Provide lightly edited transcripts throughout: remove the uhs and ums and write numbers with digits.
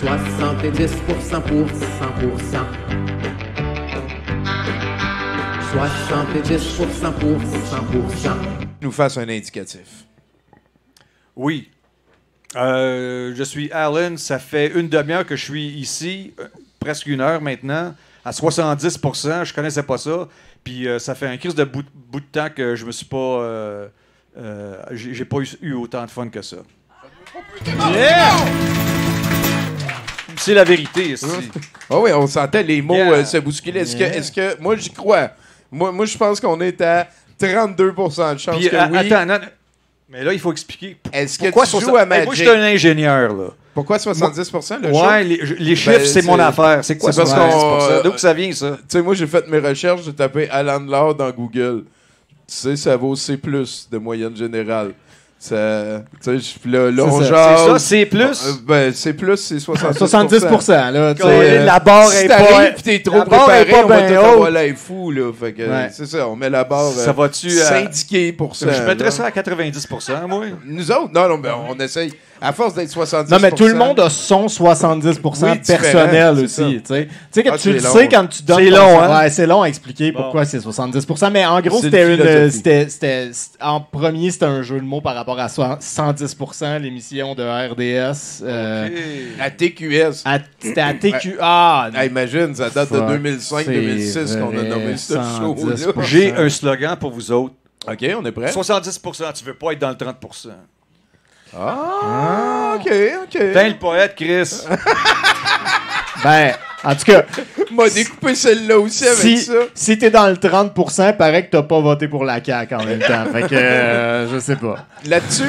70% pour 100%. 70% pour 100%. Nous fasse un indicatif. Oui. Je suis Alan. Ça fait une demi-heure que je suis ici, presque une heure maintenant, à 70%. Je connaissais pas ça. Puis ça fait un crise de bout de temps que je me suis pas... j'ai pas eu autant de fun que ça. Yeah! C'est la vérité ici. Ah oui, on sentait les mots se bousculer. Est-ce que moi, j'y crois. Moi, je pense qu'on est à 32% de chance Puis, que oui. attends, non, mais là, il faut expliquer. Est-ce que Pourquoi tu joues à Magic? Moi, je suis un ingénieur, là. Pourquoi 70%? Le Ouais, les chiffres, c'est mon affaire. C'est quoi c'est parce 70%? D'où ça vient, ça? Tu sais, moi, j'ai fait mes recherches, j'ai tapé Alan Ladd dans Google. Tu sais, ça vaut C+, de moyenne générale. Ça, tu sais, là, on C'est jase. ça, c'est plus? Ben, c'est plus, c'est 70%. 70%, là. Tu sais, la barre si est t'arrives pas... pis t'es trop la barre est préparé, pas on va ben tout avoir haute. l'air fou, là. Fait que, c'est ça, on met la barre Ça va-tu... syndiquée pour ça. Je mettrais là. ça à 90%, moi. Nous autres? Non, ben, on essaye. À force d'être 70%. Non, mais tout le monde a son 70% Oui, personnel différent, aussi. Tu sais que Ah, tu le c'est long. sais quand tu donnes. C'est ton- long, hein? Ouais, c'est long à expliquer pourquoi c'est 70%. Mais en gros, C'est c'était une philosophie. c'était en premier, c'était un jeu de mots par rapport à 110%, l'émission de RDS. À TQS. C'était à TQA. Ah, imagine, ça date de Fuck, 2005-2006 c'est qu'on a vrai, nommé ce 110%. show-là. J'ai un slogan pour vous autres. OK, on est prêt? 70%, tu veux pas être dans le 30%. Ah, OK. T'es le poète, Chris. Ben, en tout cas, M'a découpé celle-là aussi avec ça. si t'es dans le 30%, paraît que t'as pas voté pour la CAQ en même temps. Fait que, je sais pas. Là-dessus,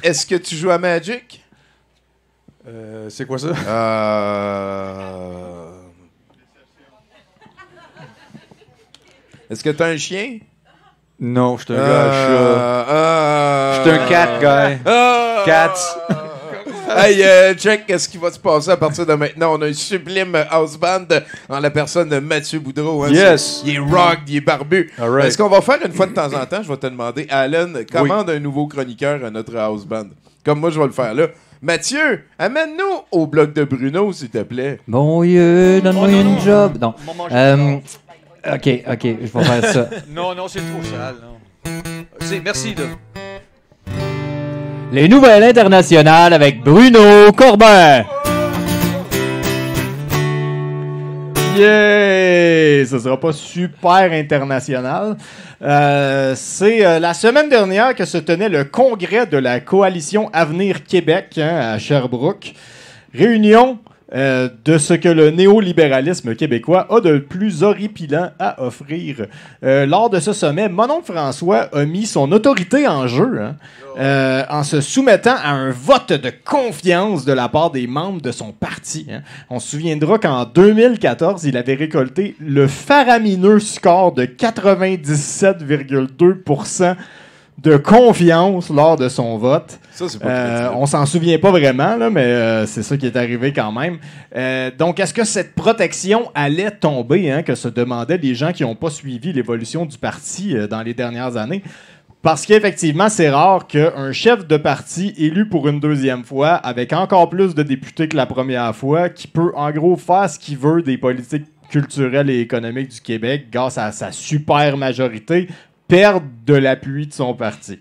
est-ce que tu joues à Magic? C'est quoi ça? Est-ce que t'as un chien? Non, je suis un gars à chat. Je suis un cat guy. Cats. Hey, check, qu'est-ce qui va se passer à partir de maintenant? On a un sublime house band en la personne de Mathieu Boudreau. Hein, Yes. Il est rock, il est barbu. All right. Est-ce qu'on va faire une fois de temps en temps? Je vais te demander, Alan, commande un nouveau chroniqueur à notre house band. Comme moi, je vais le faire là. Mathieu, amène-nous au bloc de Bruno, s'il te plaît. Bon Dieu, donne-moi une job. Non. On va manger OK, je vais faire ça. Non, c'est trop sale. Non. Merci, là. Les nouvelles internationales avec Bruno Corbin. Yeah! Ça sera pas super international. C'est la semaine dernière que se tenait le congrès de la coalition Avenir Québec à Sherbrooke. Réunion de ce que le néolibéralisme québécois a de plus horripilant à offrir. Lors de ce sommet, mon oncle François a mis son autorité en jeu en se soumettant à un vote de confiance de la part des membres de son parti. On se souviendra qu'en 2014, il avait récolté le faramineux score de 97,2% de confiance lors de son vote. Ça, c'est pas crédible. On s'en souvient pas vraiment, là, mais c'est ça qui est arrivé quand même. Donc, est-ce que cette protection allait tomber, que se demandaient les gens qui n'ont pas suivi l'évolution du parti dans les dernières années? Parce qu'effectivement, c'est rare qu'un chef de parti élu pour une deuxième fois, avec encore plus de députés que la première fois, qui peut en gros faire ce qu'il veut des politiques culturelles et économiques du Québec grâce à sa super majorité, perdre de l'appui de son parti.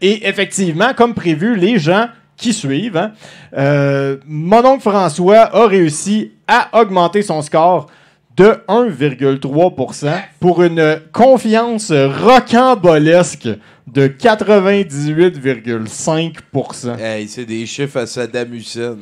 Et effectivement, comme prévu, les gens qui suivent, mon oncle François a réussi à augmenter son score de 1,3% pour une confiance rocambolesque de 98,5%. Hey, c'est des chiffres à Saddam Hussein.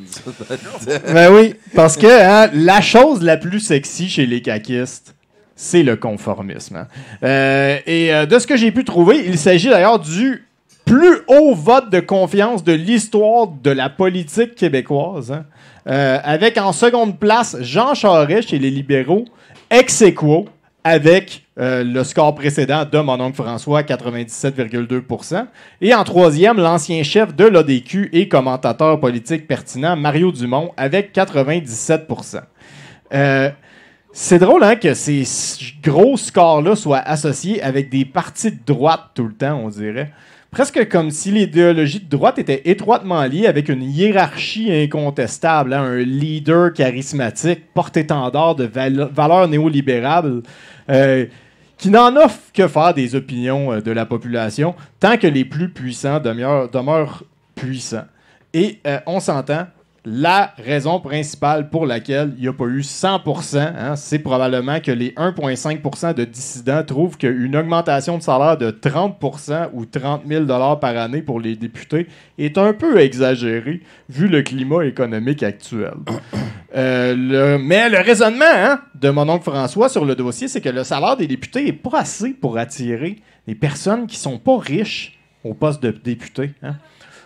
Ben oui, parce que la chose la plus sexy chez les caquistes, c'est le conformisme. Et de ce que j'ai pu trouver, il s'agit d'ailleurs du plus haut vote de confiance de l'histoire de la politique québécoise. Avec en seconde place Jean Charest chez les libéraux, ex aequo avec le score précédent de mon oncle François, 97,2%. Et en troisième, l'ancien chef de l'ADQ et commentateur politique pertinent, Mario Dumont, avec 97%. C'est drôle que ces gros scores-là soient associés avec des partis de droite tout le temps, on dirait. presque comme si l'idéologie de droite était étroitement liée avec une hiérarchie incontestable, hein, un leader charismatique, porte-étendard de valeurs néolibérales, qui n'en offre que faire des opinions de la population, tant que les plus puissants demeurent puissants. Et on s'entend, la raison principale pour laquelle il n'y a pas eu 100%, hein, c'est probablement que les 1,5% de dissidents trouvent qu'une augmentation de salaire de 30% ou 30 000 $ par année pour les députés est un peu exagérée vu le climat économique actuel. Mais le raisonnement, hein, de mon oncle François sur le dossier, c'est que le salaire des députés n'est pas assez pour attirer les personnes qui ne sont pas riches au poste de député. Hein.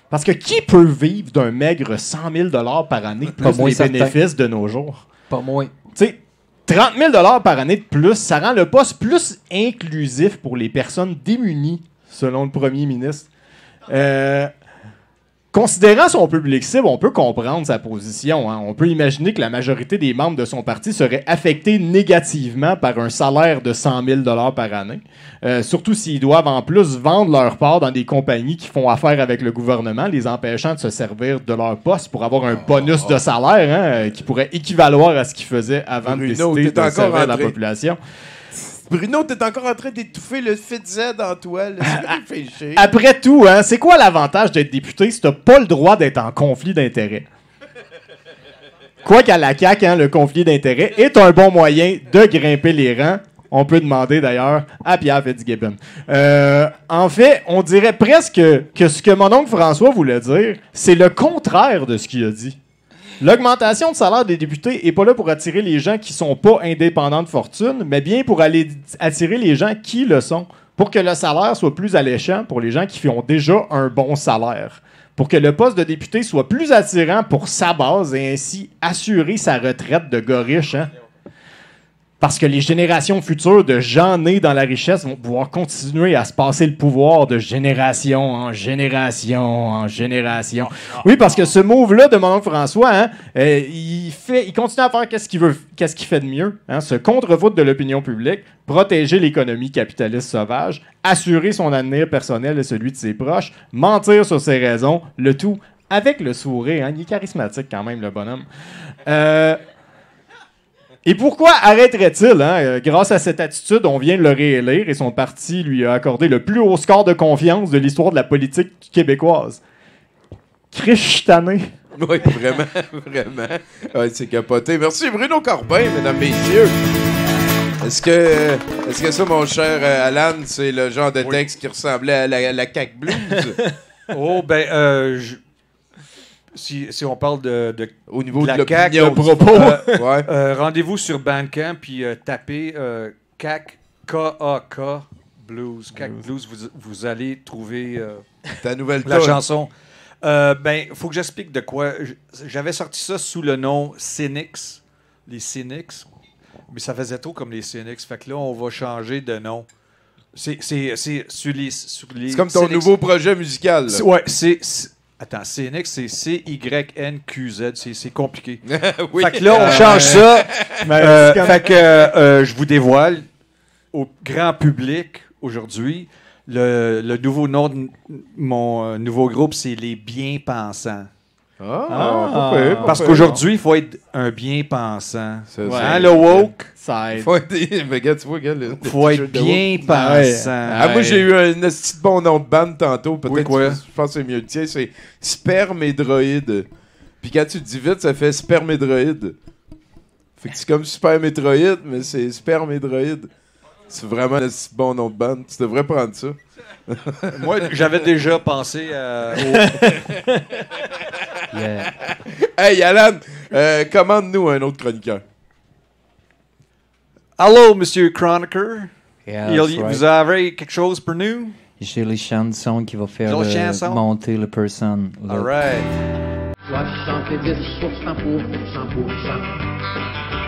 Parce que qui peut vivre d'un maigre 100 000 $ par année plus les bénéfices de nos jours? Pas moins. Tu sais, 30 000 $ par année de plus, ça rend le poste plus inclusif pour les personnes démunies, selon le premier ministre. Considérant son public cible, on peut comprendre sa position. Hein. On peut imaginer que la majorité des membres de son parti seraient affectés négativement par un salaire de 100 000 $ par année. Surtout s'ils doivent en plus vendre leur part dans des compagnies qui font affaire avec le gouvernement, les empêchant de se servir de leur poste pour avoir un bonus de salaire, hein, qui pourrait équivaloir à ce qu'ils faisaient avant de décider de servir la population. Bruno, t'es encore en train d'étouffer le fit Z en toi. Là. Réfléchir. Après tout, hein, c'est quoi l'avantage d'être député si t'as pas le droit d'être en conflit d'intérêts? Quoi qu'à la CAQ, hein, le conflit d'intérêts est un bon moyen de grimper les rangs. On peut demander d'ailleurs à Pierre Fitzgibbon. En fait, on dirait presque que ce que mon oncle François voulait dire, c'est le contraire de ce qu'il a dit. L'augmentation de salaire des députés n'est pas là pour attirer les gens qui sont pas indépendants de fortune, mais bien pour aller attirer les gens qui le sont, pour que le salaire soit plus alléchant pour les gens qui ont déjà un bon salaire, pour que le poste de député soit plus attirant pour sa base et ainsi assurer sa retraite de gars riche, hein? Parce que les générations futures de gens nés dans la richesse vont pouvoir continuer à se passer le pouvoir de génération en génération en génération. Oui, parce que ce move-là de mon oncle François, hein, il continue à faire qu'est-ce qu'il fait de mieux. Hein, se contre-foutre de l'opinion publique, protéger l'économie capitaliste sauvage, assurer son avenir personnel et celui de ses proches, mentir sur ses raisons, le tout avec le sourire. Hein, il est charismatique quand même, le bonhomme. Et pourquoi arrêterait-il? Hein? Grâce à cette attitude, on vient de le réélire et son parti lui a accordé le plus haut score de confiance de l'histoire de la politique québécoise. Cristané. Oui, vraiment, vraiment. Ouais, c'est capoté. Merci Bruno Corbin, mesdames, messieurs. Est-ce que ça, mon cher Alan, c'est le genre de texte qui ressemblait à la CAQ Blues? Oh, ben, si on parle de Au niveau de la l'opinion, CAQ, propos. Ouais. rendez-vous sur Bandcamp puis tapez CAQ K-A-K Blues. CAQ Blues, vous allez trouver Ta nouvelle la toune. chanson. Ben, faut que j'explique de quoi. J'avais sorti ça sous le nom Cynics, les Cynics, mais ça faisait trop comme les Cynics. Fait que là, on va changer de nom. C'est sur les C'est comme ton Cynics. nouveau projet musical. Là. Ouais, Attends, Cynics, c'est C-Y-N-Q-Z. C'est compliqué. Oui. Fait que là, on change ça. c'est Fait que je vous dévoile au grand public aujourd'hui le nouveau nom de mon nouveau groupe, c'est les Bien-Pensants. Parce qu'aujourd'hui, il faut être un bien-pensant. C'est Ouais. ça. Hein, le woke? Ça aide. Faut être... Mais regarde, tu vois, regarde, le Faut être t-shirt de woke. bien-pensant. Moi, j'ai eu un petit bon nom de bande tantôt. Peut-être Oui, quoi? je pense que c'est mieux le tien. C'est Spermédroïde. Puis quand tu le dis vite, ça fait Spermédroïde. Fait que c'est comme Super Metroid, mais c'est Spermédroïde. C'est vraiment un petit bon nom de bande. Tu devrais prendre ça. Moi, j'avais déjà pensé Yeah. Hey, Alan, commande-nous un autre chroniqueur. Allô, Monsieur Chroniqueur. Yeah, that's right. Vous avez quelque chose pour nous? J'ai les chansons qui vont faire J'ai les chansons? monter la personne. là. All right. 70% pour 100%.